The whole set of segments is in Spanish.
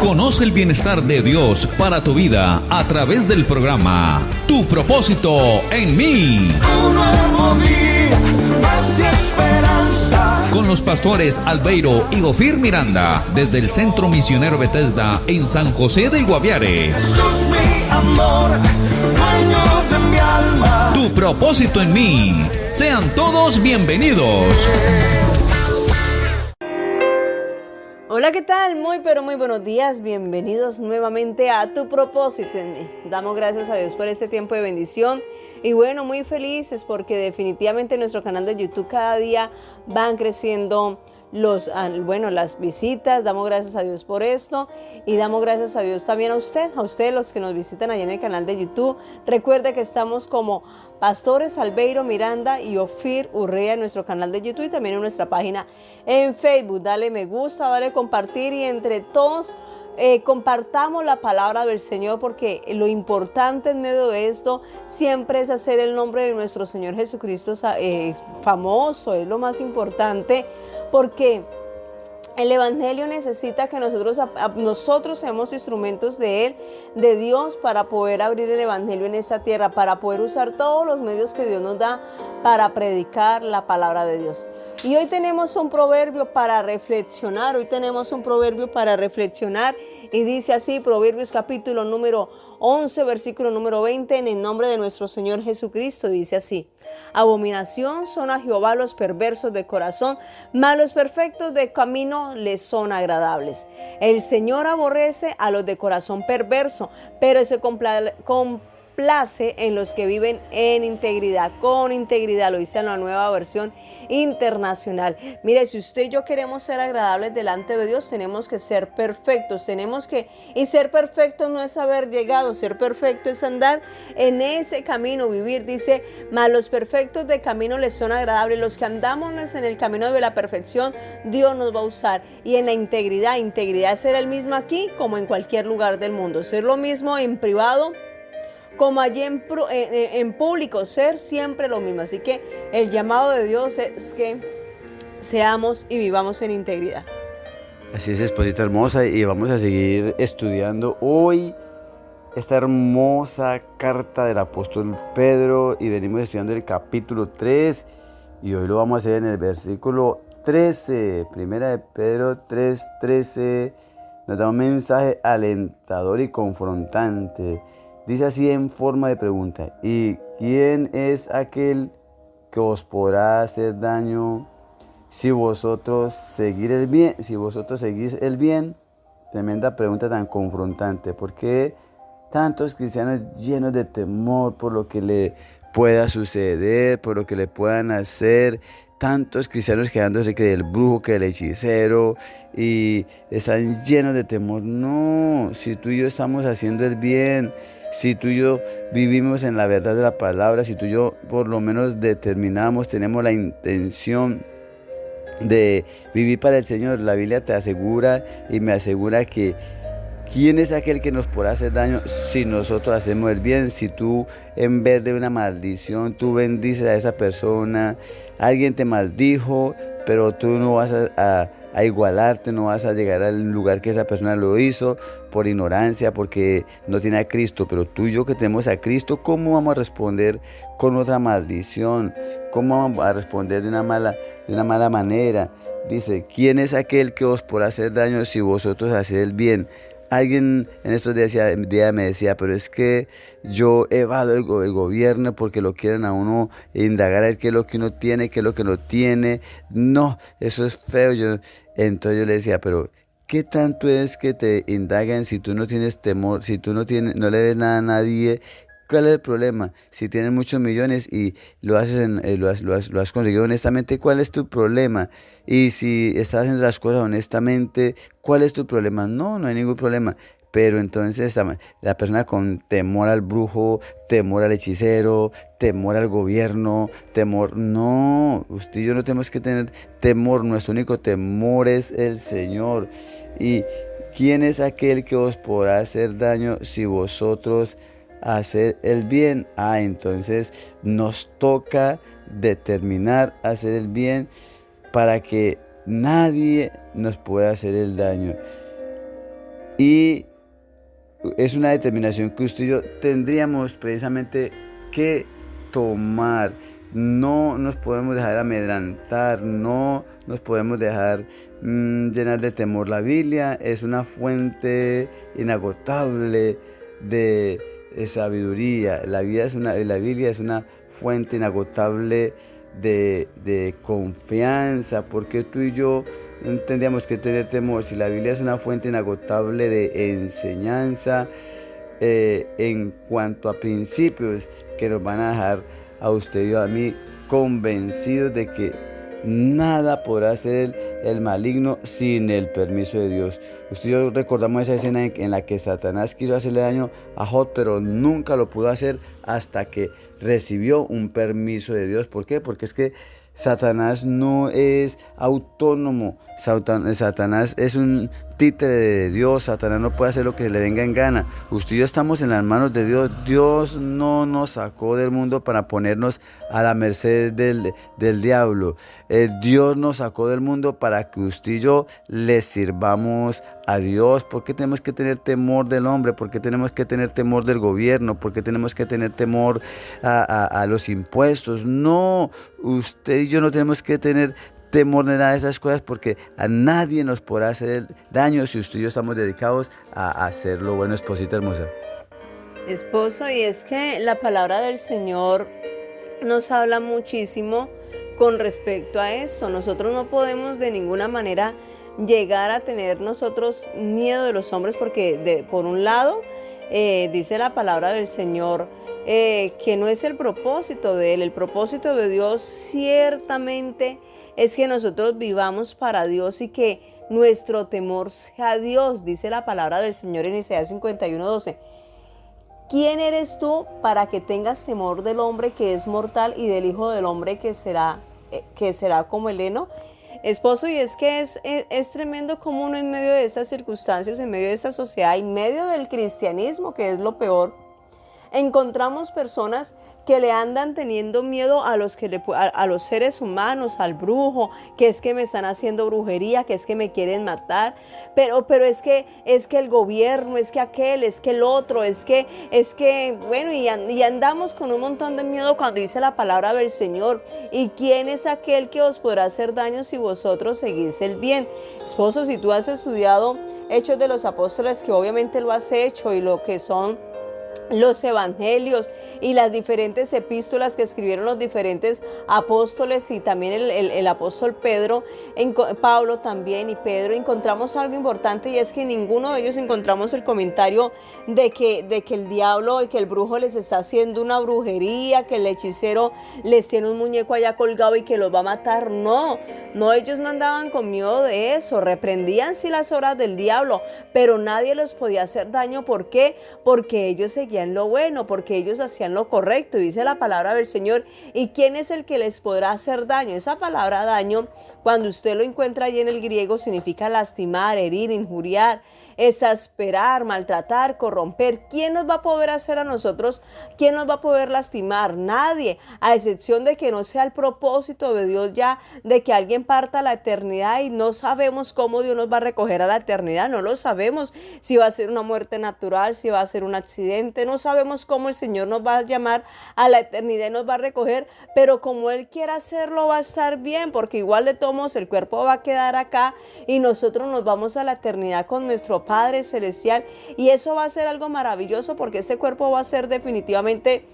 Conoce el bienestar de Dios para tu vida a través del programa Tu propósito en mí. Un nuevo día, paz y esperanza. Con los pastores Albeiro y Ofir Miranda, desde el Centro Misionero Bethesda en San José del Guaviare. Jesús, mi amor, dueño de mi alma. Tu propósito en mí. Sean todos bienvenidos. Hola, ¿qué tal? Muy buenos días. Bienvenidos nuevamente a Tu propósito en mí. Damos gracias a Dios por este tiempo de bendición. Y bueno, muy felices porque definitivamente en nuestro canal de YouTube cada día van creciendo las visitas. Damos gracias a Dios por esto y damos gracias a Dios también a ustedes los que nos visitan allá en el canal de YouTube. Recuerde que estamos como Pastores Albeiro Miranda y Ofir Urrea en nuestro canal de YouTube y también en nuestra página en Facebook. Dale me gusta, dale compartir y entre todos compartamos la palabra del Señor, porque lo importante en medio de esto siempre es hacer el nombre de nuestro Señor Jesucristo famoso. Es lo más importante, porque el Evangelio necesita que nosotros seamos instrumentos de Él, de Dios, para poder abrir el Evangelio en esta tierra, para poder usar todos los medios que Dios nos da para predicar la palabra de Dios. Y hoy tenemos un proverbio para reflexionar, y dice así, Proverbios capítulo número 11, versículo número 20, en el nombre de nuestro Señor Jesucristo, dice así: abominación son a Jehová los perversos de corazón, mas los perfectos de camino les son agradables. El Señor aborrece a los de corazón perverso, pero se complace en los que viven en integridad, con integridad, lo dice en la Nueva Versión Internacional. Mire, si usted y yo queremos ser agradables delante de Dios, tenemos que ser perfectos, y ser perfecto no es haber llegado, ser perfecto es andar en ese camino, vivir, dice, mas los perfectos de camino les son agradables. Los que andamos en el camino de la perfección, Dios nos va a usar. Y en la integridad es ser el mismo aquí como en cualquier lugar del mundo, ser lo mismo en privado como allí en público, ser siempre lo mismo. Así que el llamado de Dios es que seamos y vivamos en integridad. Así es, esposita hermosa, y vamos a seguir estudiando hoy esta hermosa carta del apóstol Pedro, y venimos estudiando el capítulo 3, y hoy lo vamos a hacer en el versículo 13, primera de Pedro 3:13, nos da un mensaje alentador y confrontante. Dice así en forma de pregunta: ¿y quién es aquel que os podrá hacer daño si vosotros seguís el bien? Tremenda pregunta tan confrontante. ¿Por qué tantos cristianos llenos de temor por lo que le pueda suceder, por lo que le puedan hacer? Tantos cristianos quedándose que del brujo, que del hechicero, y están llenos de temor. No, si tú y yo estamos haciendo el bien, si tú y yo vivimos en la verdad de la palabra, si tú y yo por lo menos tenemos la intención de vivir para el Señor, la Biblia te asegura y me asegura que ¿quién es aquel que nos podrá hacer daño si nosotros hacemos el bien? Si tú, en vez de una maldición, tú bendices a esa persona, alguien te maldijo, pero tú no vas a igualarte, no vas a llegar al lugar que esa persona lo hizo por ignorancia, porque no tiene a Cristo. Pero tú y yo que tenemos a Cristo, ¿cómo vamos a responder con otra maldición? ¿Cómo vamos a responder de una mala manera? Dice: ¿quién es aquel que os podrá hacer daño si vosotros hacéis el bien? Alguien en estos días me decía: pero es que yo evado el gobierno porque lo quieren a uno indagar a ver qué es lo que uno tiene, qué es lo que no tiene. No, eso es feo. Entonces yo le decía: pero ¿qué tanto es que te indagan si tú no tienes temor, si tú no le ves nada a nadie? ¿Cuál es el problema? Si tienes muchos millones y lo has conseguido honestamente, ¿cuál es tu problema? Y si estás haciendo las cosas honestamente, ¿cuál es tu problema? No hay ningún problema. Pero entonces la persona con temor al brujo, temor al hechicero, temor al gobierno, no, usted y yo no tenemos que tener temor. Nuestro único temor es el Señor. ¿Y quién es aquel que os podrá hacer daño si vosotros hacer el bien? Entonces nos toca determinar hacer el bien para que nadie nos pueda hacer el daño. Y es una determinación que usted y yo tendríamos precisamente que tomar. No nos podemos dejar amedrantar, no nos podemos dejar llenar de temor. La Biblia es una fuente inagotable de sabiduría. La Biblia es una fuente inagotable de confianza. Porque tú y yo no tendríamos que tener temor si la Biblia es una fuente inagotable de enseñanza en cuanto a principios que nos van a dejar a usted y a mí convencidos de que nada podrá hacer el maligno sin el permiso de Dios. Usted y yo recordamos esa escena en la que Satanás quiso hacerle daño a Job, pero nunca lo pudo hacer hasta que recibió un permiso de Dios. ¿Por qué? Porque es que Satanás no es autónomo. Satanás es un títere de Dios. Satanás no puede hacer lo que le venga en gana. Usted y yo estamos en las manos de Dios. Dios no nos sacó del mundo para ponernos a la merced del diablo. Dios nos sacó del mundo para que usted y yo le sirvamos a Dios. ¿Por qué tenemos que tener temor del hombre? ¿Por qué tenemos que tener temor del gobierno? ¿Por qué tenemos que tener temor a los impuestos? No, usted y yo no tenemos que tener temor de nada de esas cosas, porque a nadie nos podrá hacer daño si usted y yo estamos dedicados a hacer lo bueno. Esposita hermosa. Esposo, y es que la palabra del Señor nos habla muchísimo con respecto a eso. Nosotros no podemos de ninguna manera llegar a tener nosotros miedo de los hombres, porque por un lado dice la palabra del Señor que no es el propósito de Él. El propósito de Dios ciertamente es que nosotros vivamos para Dios y que nuestro temor sea a Dios. Dice la palabra del Señor en Isaías 51:12. ¿Quién eres tú para que tengas temor del hombre que es mortal y del hijo del hombre que será como el heno? Esposo, y es que es tremendo como uno en medio de estas circunstancias, en medio de esta sociedad, en medio del cristianismo, que es lo peor, encontramos personas que le andan teniendo miedo a los seres humanos, al brujo, que es que me están haciendo brujería, que es que me quieren matar, pero es que el gobierno, es que aquel, es que el otro, es que bueno, y andamos con un montón de miedo cuando dice la palabra del Señor. ¿Y quién es aquel que os podrá hacer daño si vosotros seguís el bien? Esposo, si tú has estudiado Hechos de los Apóstoles, que obviamente lo has hecho, y lo que son los evangelios y las diferentes epístolas que escribieron los diferentes apóstoles, y también el apóstol Pedro, Pablo también, y Pedro, encontramos algo importante, y es que en ninguno de ellos encontramos el comentario de que el diablo y que el brujo les está haciendo una brujería, que el hechicero les tiene un muñeco allá colgado y que los va a matar. No, ellos no andaban con miedo de eso. Reprendían sí las obras del diablo, pero nadie les podía hacer daño. ¿Por qué? Porque ellos seguían lo bueno, porque ellos hacían lo correcto. Y dice la palabra del Señor, ¿y quién es el que les podrá hacer daño? Esa palabra daño, cuando usted lo encuentra allí en el griego, significa lastimar, herir, injuriar, exasperar, maltratar, corromper. ¿Quién nos va a poder hacer a nosotros? ¿Quién nos va a poder lastimar? Nadie, a excepción de que no sea el propósito de Dios ya de que alguien parta a la eternidad, y no sabemos cómo Dios nos va a recoger a la eternidad. No lo sabemos, si va a ser una muerte natural, si va a ser un accidente. No sabemos cómo el Señor nos va a llamar a la eternidad y nos va a recoger, pero como Él quiera hacerlo, va a estar bien, porque igual de todos modos el cuerpo va a quedar acá y nosotros nos vamos a la eternidad con nuestro Padre Celestial, y eso va a ser algo maravilloso, porque este cuerpo va a ser definitivamente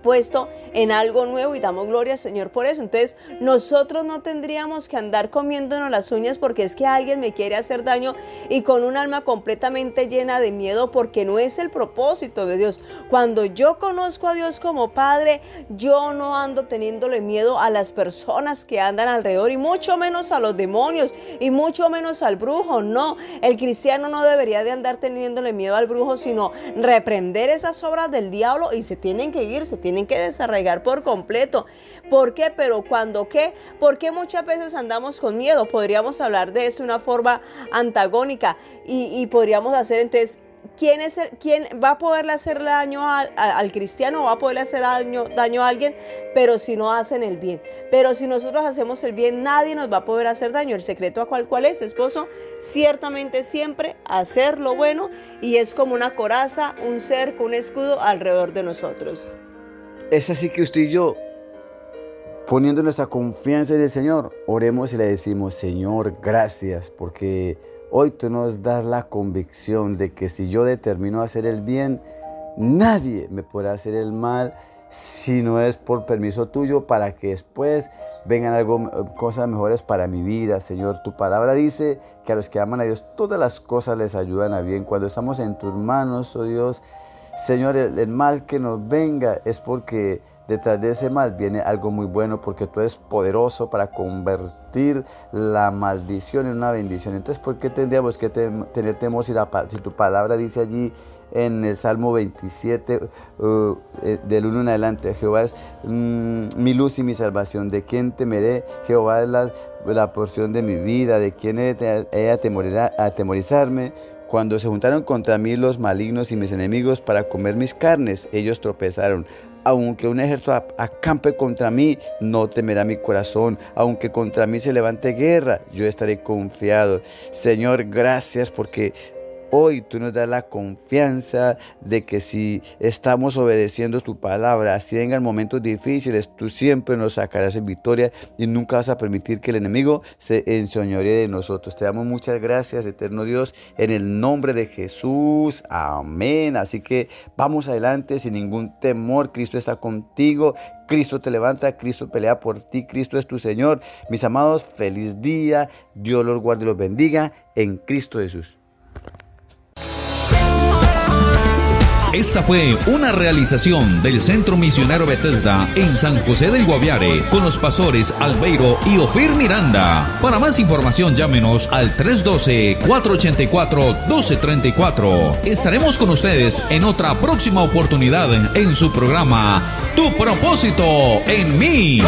puesto en algo nuevo, y damos gloria al Señor por eso. Entonces nosotros no tendríamos que andar comiéndonos las uñas porque es que alguien me quiere hacer daño, y con un alma completamente llena de miedo, porque no es el propósito de Dios. Cuando yo conozco a Dios como Padre, yo no ando teniéndole miedo a las personas que andan alrededor, y mucho menos a los demonios, y mucho menos al brujo. No, el cristiano no debería de andar teniéndole miedo al brujo, sino reprender esas obras del diablo, y se tienen que ir, se tienen que desarraigar por completo. ¿Por qué? Pero ¿cuándo qué? ¿Por qué muchas veces andamos con miedo? Podríamos hablar de eso de una forma antagónica, y podríamos hacer entonces, ¿quién va a poderle hacer daño al cristiano? Va a poderle hacer daño a alguien, pero si no hacen el bien. Pero si nosotros hacemos el bien, nadie nos va a poder hacer daño. El secreto ¿cuál es, esposo? Ciertamente siempre hacer lo bueno, y es como una coraza, un cerco, un escudo alrededor de nosotros. Es así que usted y yo, poniendo nuestra confianza en el Señor, oremos y le decimos: Señor, gracias, porque hoy tú nos das la convicción de que si yo determino hacer el bien, nadie me podrá hacer el mal, si no es por permiso tuyo, para que después vengan cosas mejores para mi vida. Señor, tu palabra dice que a los que aman a Dios todas las cosas les ayudan a bien. Cuando estamos en tus manos, oh Dios, Señor, el mal que nos venga es porque detrás de ese mal viene algo muy bueno, porque tú eres poderoso para convertir la maldición en una bendición. Entonces, ¿por qué tendríamos que tener temor si tu palabra dice allí en el Salmo 27, del 1 en adelante: Jehová es mi luz y mi salvación, ¿de quién temeré? Jehová es la porción de mi vida, ¿de quién he de atemorizarme? Cuando se juntaron contra mí los malignos y mis enemigos para comer mis carnes, ellos tropezaron. Aunque un ejército acampe contra mí, no temerá mi corazón. Aunque contra mí se levante guerra, yo estaré confiado. Señor, gracias porque hoy tú nos das la confianza de que si estamos obedeciendo tu palabra, así vengan momentos difíciles, tú siempre nos sacarás en victoria y nunca vas a permitir que el enemigo se enseñoree de nosotros. Te damos muchas gracias, eterno Dios, en el nombre de Jesús. Amén. Así que vamos adelante sin ningún temor. Cristo está contigo. Cristo te levanta, Cristo pelea por ti, Cristo es tu Señor. Mis amados, feliz día. Dios los guarde y los bendiga en Cristo Jesús. Esta fue una realización del Centro Misionero Bethesda en San José del Guaviare, con los pastores Albeiro y Ofir Miranda. Para más información, llámenos al 312-484-1234. Estaremos con ustedes en otra próxima oportunidad en su programa Tu Propósito en Mí.